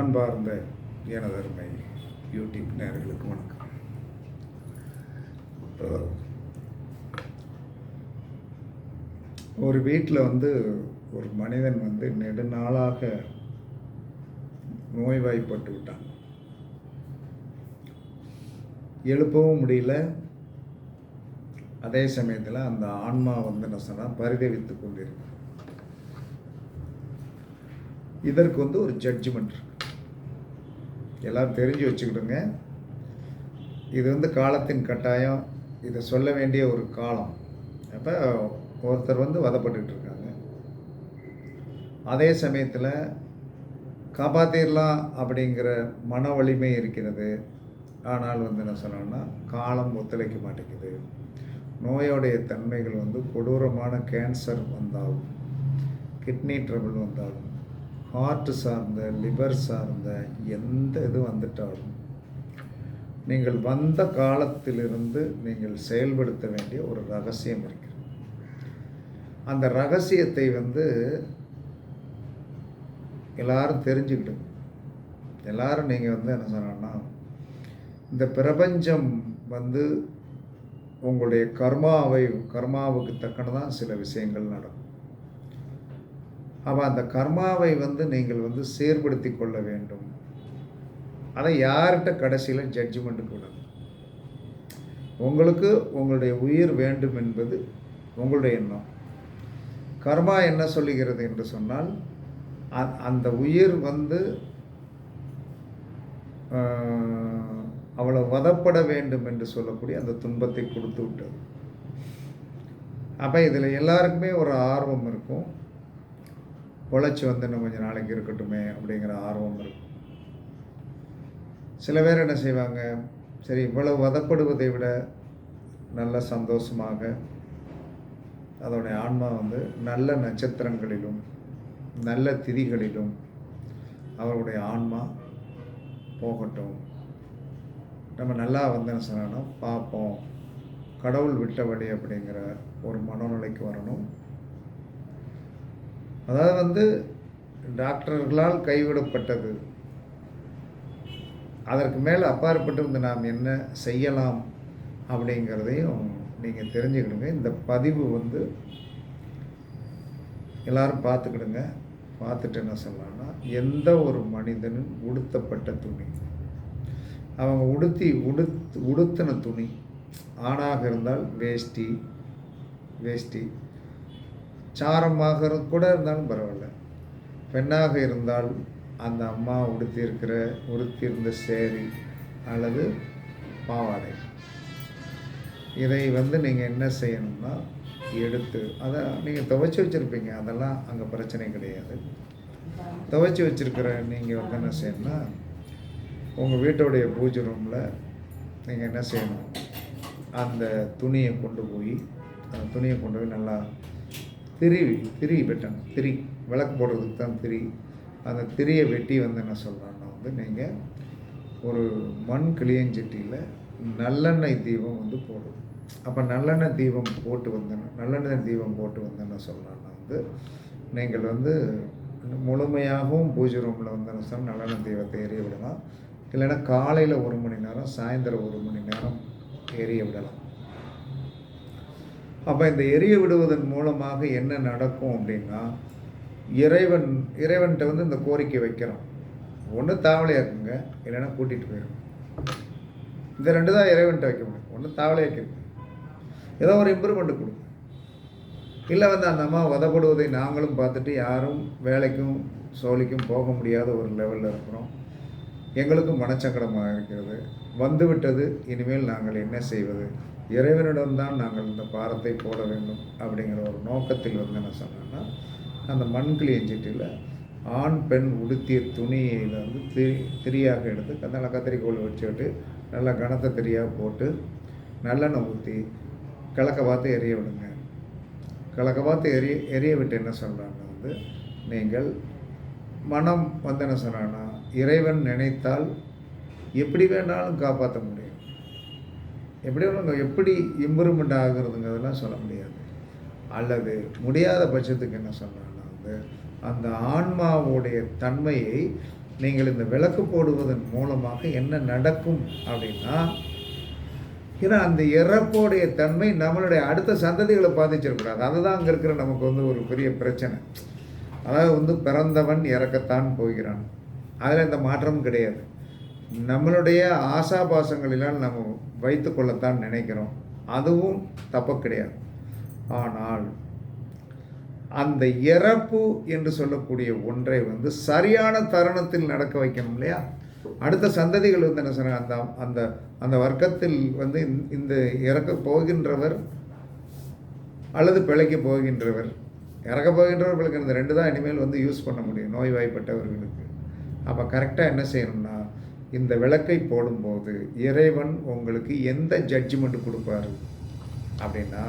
அன்பார்ந்த எனதருமை யூடியூப் நேயர்களுக்கு வணக்கம். ஒரு வீட்டில் ஒரு மனிதன் நெடுநாளாக நோய்வாய்ப்பட்டு விட்டான். எழுப்பவும் முடியல. அதே சமயத்தில் அந்த ஆன்மா என்ன சொன்னால் பரிதவித்து கொண்டிருக்கு. இதற்கு ஒரு ஜட்ஜ்மெண்ட் இருக்கு. எல்லாரும் தெரிஞ்சு வச்சுக்கிடுங்க. இது காலத்தின் கட்டாயம். இதை சொல்ல வேண்டிய ஒரு காலம். அப்போ ஒருத்தர் வதப்பட்டு இருக்காங்க. அதே சமயத்தில் காப்பாற்றிடலாம் அப்படிங்கிற மன வலிமை இருக்கிறது. ஆனால் என்ன சொன்னோன்னா காலம் ஒத்துழைக்க மாட்டேங்குது. நோயோடைய தன்மைகள் கொடூரமான கேன்சர் வந்தாலும், கிட்னி ட்ரபிள் வந்தாலும், ஹார்ட் சார்ந்த, லிவர் சார்ந்த எந்த இது வந்துட்டாலும் நீங்கள் வந்த காலத்திலிருந்து நீங்கள் செயல்படுத்த வேண்டிய ஒரு ரகசியம் இருக்கிறது. அந்த ரகசியத்தை எல்லாரும் தெரிஞ்சுக்கிடுங்க. எல்லாரும் நீங்கள் என்ன சொன்னா, இந்த பிரபஞ்சம் உங்களுடைய கர்மாவுக்கு தக்கனதான் சில விஷயங்கள் நடக்கும். அப்போ அந்த கர்மாவை நீங்கள் செயற்படுத்தி கொள்ள வேண்டும். அதை யார்கிட்ட கடைசியில் ஜட்ஜ்மெண்ட்டுக்கு விடணும். உங்களுக்கு உங்களுடைய உயிர் வேண்டும் என்பது உங்களுடைய எண்ணம். கர்மா என்ன சொல்லுகிறது என்று சொன்னால், அந்த உயிர் அவளை வதப்பட வேண்டும் என்று சொல்லக்கூடிய அந்த துன்பத்தை கொடுத்து விட்டது. அப்போ இதில் எல்லாருக்குமே ஒரு ஆர்வம் இருக்கும். பொழைச்சி இன்னும் கொஞ்சம் நாளைக்கு இருக்கட்டுமே அப்படிங்கிற ஆர்வம் இருக்கும். சில பேர் என்ன செய்வாங்க, சரி இவ்வளவு வதப்படுவதை விட நல்ல சந்தோஷமாக அதோடைய ஆன்மா நல்ல நட்சத்திரங்களிலும் நல்ல திதிகளிலும் அவருடைய ஆன்மா போகட்டும், நம்ம நல்லா என்ன சொன்னோன்னா பார்ப்போம், கடவுள் விட்ட வழி அப்படிங்கிற ஒரு மனநிலைக்கு வரணும். அதாவது டாக்டர்களால் கைவிடப்பட்டது. அதற்கு மேலே அப்பாற்பட்டு நாம் என்ன செய்யலாம் அப்படிங்கிறதையும் நீங்கள் தெரிஞ்சுக்கிடுங்க. இந்த பதிவு எல்லாரும் பார்த்துக்கிடுங்க. பார்த்துட்டு என்ன சொல்லலாம்னா, எந்த ஒரு மனிதனும் உடுத்தப்பட்ட துணி, அவங்க உடுத்தின துணி, ஆணாக இருந்தால் வேஷ்டி சாரமாக கூட இருந்தாலும் பரவாயில்ல, பெண்ணாக இருந்தால் அந்த அம்மா உடுத்தியிருந்த சேரி அல்லது பாவாடை, இதை நீங்கள் என்ன செய்யணும்னா எடுத்து அதை நீங்கள் துவைச்சி வச்சுருப்பீங்க. அதெல்லாம் அங்கே பிரச்சனை கிடையாது. துவைச்சி வச்சுருக்கிற நீங்கள் என்ன செய்யணும்னா, உங்கள் வீட்டுடைய பூஜை ரூமில் நீங்கள் என்ன செய்யணும், அந்த துணியை கொண்டு போய் நல்லா திரி வெட்டணும். திரி விளக்கு போடுறதுக்கு தான் திரி. அந்த திரியை வெட்டி என்ன சொல்கிறான்னா, நீங்கள் ஒரு மண் கிளியஞ்சட்டியில் நல்லெண்ணெய் தீபம் போடும். அப்போ நல்லெண்ணெய் தீபம் போட்டு என்ன சொல்கிறான்னா, நீங்கள் முழுமையாகவும் பூஜை ரூமில் என்ன சொன்னால் நல்லெண்ணெய் தீபத்தை எரிய விடலாம். இல்லைன்னா காலையில் 1 மணி நேரம், சாயந்தரம் 1 மணி நேரம் எரிய விடலாம். அப்போ இந்த எரிய விடுவதன் மூலமாக என்ன நடக்கும் அப்படின்னா, இறைவன்கிட்ட இந்த கோரிக்கை வைக்கிறோம். ஒன்று தாவலையாக இருக்குங்க, இல்லைன்னா கூட்டிகிட்டு போயிடும். இந்த 2 தான் இறைவன்கிட்ட வைக்க முடியும். ஒன்று தாவலையாக இருக்கு, ஏதோ ஒரு இம்ப்ரூவ்மெண்ட் கொடுக்கும். இல்லை அந்த அம்மா வதப்படுவதை நாங்களும் பார்த்துட்டு யாரும் வேலைக்கும் சோழிக்கும் போக முடியாத ஒரு லெவலில் இருக்கிறோம். எங்களுக்கும் மனச்சங்கடமாக இருக்கிறது. வந்துவிட்டது, இனிமேல் நாங்கள் என்ன செய்வது, இறைவனிடம்தான் நாங்கள் இந்த பாரத்தை போட வேண்டும் அப்படிங்கிற ஒரு நோக்கத்தில் என்ன சொன்னோன்னா, அந்த மண்கிளி எஞ்சிட்டில் ஆண் பெண் உடுத்திய துணியில் திரியாக எடுத்து நல்லா கத்திரிக்கோள் வச்சுக்கிட்டு நல்லா கனத்தை திரியாக போட்டு நல்லெண்ணெய் ஊற்றி கிழக்க பார்த்து எரிய விடுங்க. கிழக்க பார்த்து எரிய விட்டு என்ன சொல்கிறாங்கன்னா, நீங்கள் மனம் என்ன சொன்னான்னா, இறைவன் நினைத்தால் எப்படி வேணாலும் காப்பாற்ற முடியும். எப்படி இம்ப்ரூவ்மெண்ட் ஆகுறதுங்கிறதெல்லாம் சொல்ல முடியாது. அல்லது முடியாத பட்சத்துக்கு என்ன சொல்கிறாங்கன்னா, அந்த ஆன்மாவுடைய தன்மையை நீங்கள் இந்த விளக்கு போடுவதன் மூலமாக என்ன நடக்கும் அப்படின்னா, ஏன்னா அந்த இறப்போடைய தன்மை நம்மளுடைய அடுத்த சந்ததிகளை பாதிச்சிடக்கூடாது. அதுதான் அங்கே இருக்கிற நமக்கு வந்து ஒரு பெரிய பிரச்சனை. அதாவது வந்து பிறந்தவன் இறக்கத்தான் போகிறான், அதில் எந்த மாற்றமும் கிடையாது. நம்மளுடைய ஆசாபாசங்களினால் நம்ம வைத்து கொள்ளத்தான் நினைக்கிறோம், அதுவும் தப்பு கிடையாது. ஆனால் அந்த இறப்பு என்று சொல்லக்கூடிய ஒன்றை வந்து சரியான தருணத்தில் நடக்க வைக்கணும் இல்லையா? அடுத்த சந்ததிகள் வந்து என்ன சொன்னாங்க, அந்த அந்த அந்த வர்க்கத்தில் வந்து இந்த இறக்க போகின்றவர் அல்லது பிழைக்க போகின்றவர், இறக்க போகின்றவர் பிழைக்க, இந்த ரெண்டு தான் இனிமேல் வந்து யூஸ் பண்ண முடியும் நோய்வாய்ப்பட்டவர்களுக்கு. அப்போ கரெக்டாக என்ன செய்யணும்னா, இந்த விளக்கை போடும்போது இறைவன் உங்களுக்கு எந்த ஜட்ஜ்மெண்ட் கொடுப்பாரு அப்படின்னா,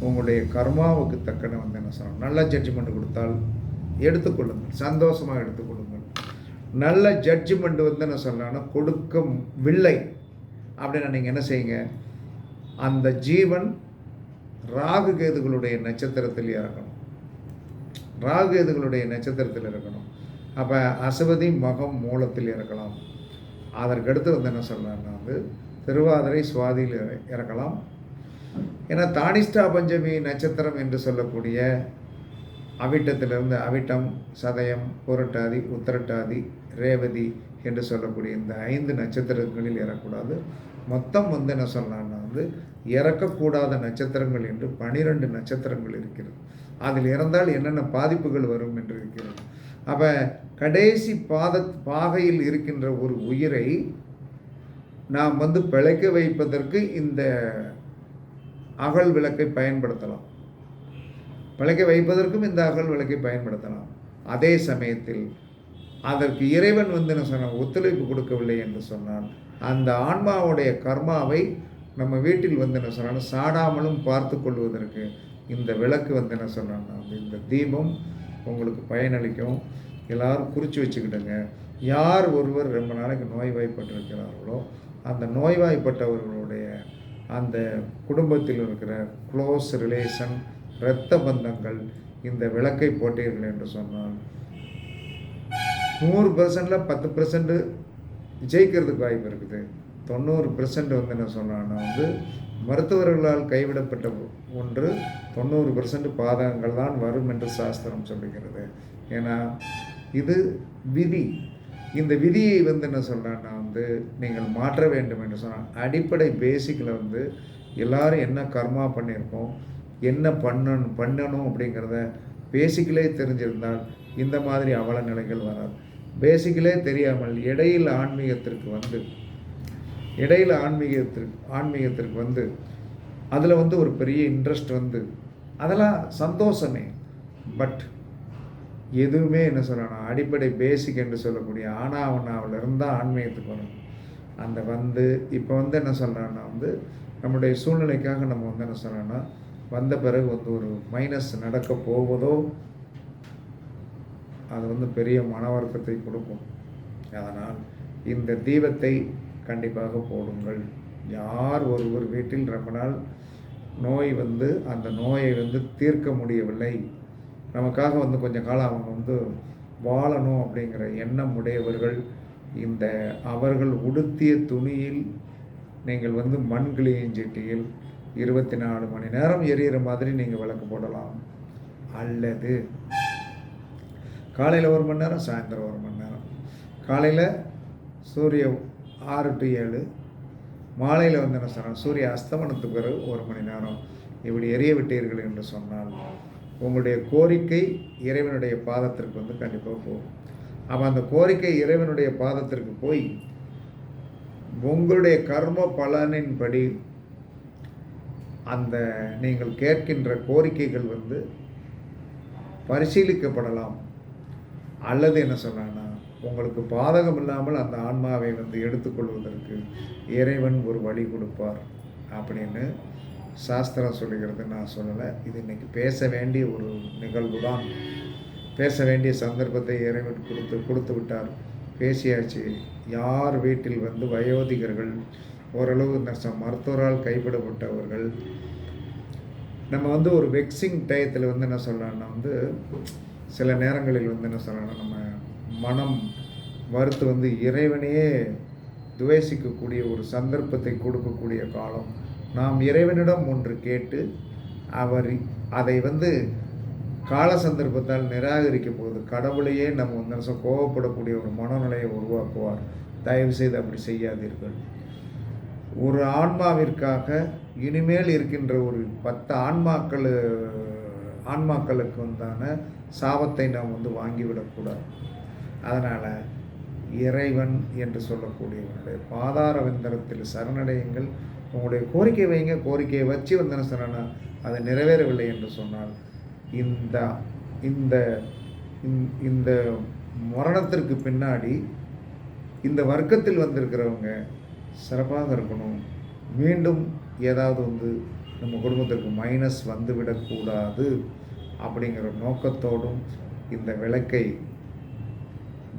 உங்களுடைய கர்மாவுக்கு தக்கன வந்து என்ன சொல்லணும், நல்ல ஜட்ஜ்மெண்ட் கொடுத்தால் எடுத்துக்கொள்ளுங்கள், சந்தோஷமாக எடுத்துக்கொள்ளுங்கள். நல்ல ஜட்ஜ்மெண்ட் வந்து என்ன சொல்லலாம்னா கொடுக்கவில்லை அப்படின்னா நீங்கள் என்ன செய்யுங்க, அந்த ஜீவன் ராகு கேதுகளுடைய நட்சத்திரத்தில் இறக்கணும், ராகு கேதுகளுடைய நட்சத்திரத்தில் இறக்கணும். அப்போ அசுவதி மகம் மூலத்தில் இறக்கலாம். அதற்கடுத்து வந்து என்ன சொல்லலாம்னா வந்து திருவாதிரை சுவாதியில் இறக்கலாம். ஏன்னா தானிஷ்டா பஞ்சமி நட்சத்திரம் என்று சொல்லக்கூடிய அவிட்டத்திலிருந்து அவிட்டம், சதயம், புரட்டாதி, உத்திரட்டாதி, ரேவதி என்று சொல்லக்கூடிய இந்த 5 நட்சத்திரங்களில் இறக்கக்கூடாது. மொத்தம் வந்து என்ன சொல்லலாம்னா வந்து இறக்கக்கூடாத நட்சத்திரங்கள் என்று 12 நட்சத்திரங்கள் இருக்கிறது. அதில் இறந்தால் என்னென்ன பாதிப்புகள் வரும் என்று இருக்கிறது. அப்போ கடைசி பாகையில் இருக்கின்ற ஒரு உயிரை நாம் வந்து பிழைக்க வைப்பதற்கு இந்த அகல் விளக்கை பயன்படுத்தலாம், பிழைக்க வைப்பதற்கும் இந்த அகல் விளக்கை பயன்படுத்தலாம். அதே சமயத்தில் அதற்கு இறைவன் வந்து என்ன சொன்னால் ஒத்துழைப்பு கொடுக்கவில்லை என்று சொன்னால், அந்த ஆன்மாவுடைய கர்மாவை நம்ம வீட்டில் வந்து என்ன சொன்னாலும் சாடாமலும் பார்த்து கொள்வதற்கு இந்த விளக்கு வந்து என்ன சொன்னான்னா இந்த தீபம் உங்களுக்கு பயனளிக்கும். எல்லோரும் குறித்து வச்சுக்கிட்டுங்க. யார் ஒருவர் ரொம்ப நாளைக்கு நோய்வாய்ப்பட்டிருக்கிறார்களோ அந்த நோய்வாய்ப்பட்டவர்களுடைய அந்த குடும்பத்தில் இருக்கிற க்ளோஸ் ரிலேஷன், இரத்த பந்தங்கள் இந்த விளக்கை போட்டீர்கள் என்று சொன்னால் 100%ல் 10% ஜெயிக்கிறதுக்கு வாய்ப்பு இருக்குது. 90% வந்து என்ன சொன்னான்னா வந்து மருத்துவர்களால் கைவிடப்பட்ட ஒன்று 90% பாதகங்கள் தான் வரும் என்று சாஸ்திரம் சொல்லுகிறது. ஏன்னா இது விதி. இந்த விதியை வந்து என்ன சொல்கிறான்னா வந்து நீங்கள் மாற்ற வேண்டும் என்று சொன்னால் அடிப்படை பேசிக்கில் வந்து எல்லோரும் என்ன கர்மா பண்ணியிருக்கோம், என்ன பண்ணணும் அப்படிங்கிறத பேசிக்கிலே தெரிஞ்சிருந்தால் இந்த மாதிரி அவல நிலைகள் வராது. பேசிக்கிலே தெரியாமல் இடையில் ஆன்மீகத்திற்கு வந்து அதில் வந்து ஒரு பெரிய இன்ட்ரெஸ்ட் வந்து அதெல்லாம் சந்தோஷமே. பட் எதுவுமே என்ன சொல்லணும், அடிப்படை பேசிக் என்று சொல்லக்கூடிய ஆனாவனாவில் இருந்தால் ஆன்மீகத்துக்கு வரணும். அந்த வந்து இப்போ வந்து என்ன சொல்கிறான்னா வந்து நம்முடைய சூழ்நிலைக்காக நம்ம வந்து என்ன சொல்கிறோன்னா வந்த பிறகு வந்து ஒரு மைனஸ் நடக்க போவதோ அது வந்து பெரிய மன வருத்தத்தை கொடுக்கும். அதனால் இந்த தீபத்தை கண்டிப்பாக போடுங்கள். யார் ஒருவர் வீட்டில் ரொம்ப நாள் நோய் வந்து அந்த நோயை வந்து தீர்க்க முடியவில்லை, நமக்காக வந்து கொஞ்சம் காலம் அவங்க வந்து வாழணும் அப்படிங்கிற எண்ணம் உடையவர்கள் இந்த அவர்கள் உடுத்திய துணியில் நீங்கள் வந்து மண்கிளியஞ்சீட்டியில் 24 மணி நேரம் எரியிற மாதிரி நீங்கள் விளக்கு போடலாம். அல்லது காலையில் 1 மணி நேரம், சாயந்தரம் 1 மணி நேரம், காலையில் சூரிய 6 to 7, மாலையில் வந்து என்ன சொன்னால் சூரிய அஸ்தமனத்துக்கு பிறகு 1 மணி நேரம் இப்படி எரிய விட்டீர்கள் என்று சொன்னால் உங்களுடைய கோரிக்கை இறைவனுடைய பாதத்திற்கு வந்து கண்டிப்பாக போகும். அப்போ அந்த கோரிக்கை இறைவனுடைய பாதத்திற்கு போய் உங்களுடைய கர்ம பலனின்படி அந்த நீங்கள் கேட்கின்ற கோரிக்கைகள் வந்து பரிசீலிக்கப்படலாம். அல்லது என்ன சொன்னான்னா உங்களுக்கு பாதகம் இல்லாமல் அந்த ஆன்மாவை வந்து எடுத்துக்கொள்வதற்கு இறைவன் ஒரு வழி கொடுப்பார் அப்படின்னு சாஸ்திரம் சொல்லுகிறது. நான் சொல்லலை, இது இன்றைக்கி பேச வேண்டிய ஒரு நிகழ்வு தான். பேச வேண்டிய சந்தர்ப்பத்தை இறைவன் கொடுத்து விட்டார். பேசியாச்சு. யார் வீட்டில் வந்து வயோதிகர்கள், ஓரளவு மருத்துவரால் கைவிடப்பட்டவர்கள், நம்ம வந்து ஒரு வெக்ஸிங் டயத்தில் வந்து என்ன சொல்லலாம்னா வந்து சில நேரங்களில் வந்து என்ன சொல்லலாம், நம்ம மனம் மறுத்து வந்து இறைவனையே துவேசிக்கக்கூடிய ஒரு சந்தர்ப்பத்தை கொடுக்கக்கூடிய காலம். நாம் இறைவனிடம் ஒன்று கேட்டு அவர் அதை வந்து கால சந்தர்ப்பத்தால் நிராகரிக்கும் போது கடவுளையே நம்ம வந்து கோபப்படக்கூடிய ஒரு மனநிலையை உருவாக்குவார். தயவு செய்து அப்படி செய்யாதீர்கள். ஒரு ஆன்மாவிற்காக இனிமேல் இருக்கின்ற ஒரு 10 ஆன்மாக்களுக்கு உண்டான சாபத்தை நாம் வந்து வாங்கிவிடக்கூடாது. அதனால் இறைவன் என்று சொல்லக்கூடியவனுடைய பாதார விந்தரத்தில் சரணடையுங்கள். உங்களுடைய கோரிக்கை வைங்க. கோரிக்கையை வச்சு வந்தன சரணா அது நிறைவேறவில்லை என்று சொன்னால் இந்த இந்த இந்த மரணத்திற்கு பின்னாடி இந்த வர்க்கத்தில் வந்திருக்கிறவங்க சிறப்பாக இருக்கணும். மீண்டும் ஏதாவது வந்து நம்ம குடும்பத்திற்கு மைனஸ் வந்துவிடக்கூடாது அப்படிங்கிற நோக்கத்தோடும் இந்த விளக்கை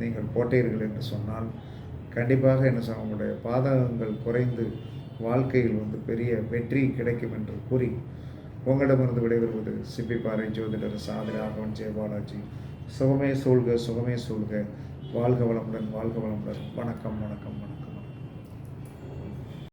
நீங்கள் போட்டீர்கள் என்று சொன்னால் கண்டிப்பாக என்ன சொல்ல உங்களுடைய பாதகங்கள் குறைந்து வாழ்க்கையில் வந்து பெரிய வெற்றி கிடைக்கும் என்று கூறி உங்களிடமிருந்து விடைபெறுவது சிப்பிப்பாறை ஜோதிடர் சாதி ராகவன் ஜெயபாலாஜி. சுகமே சூழ்க, சுகமே சூழ்க. வாழ்க வளமுடன், வாழ்க வளமுடன். வணக்கம், வணக்கம், வணக்கம்.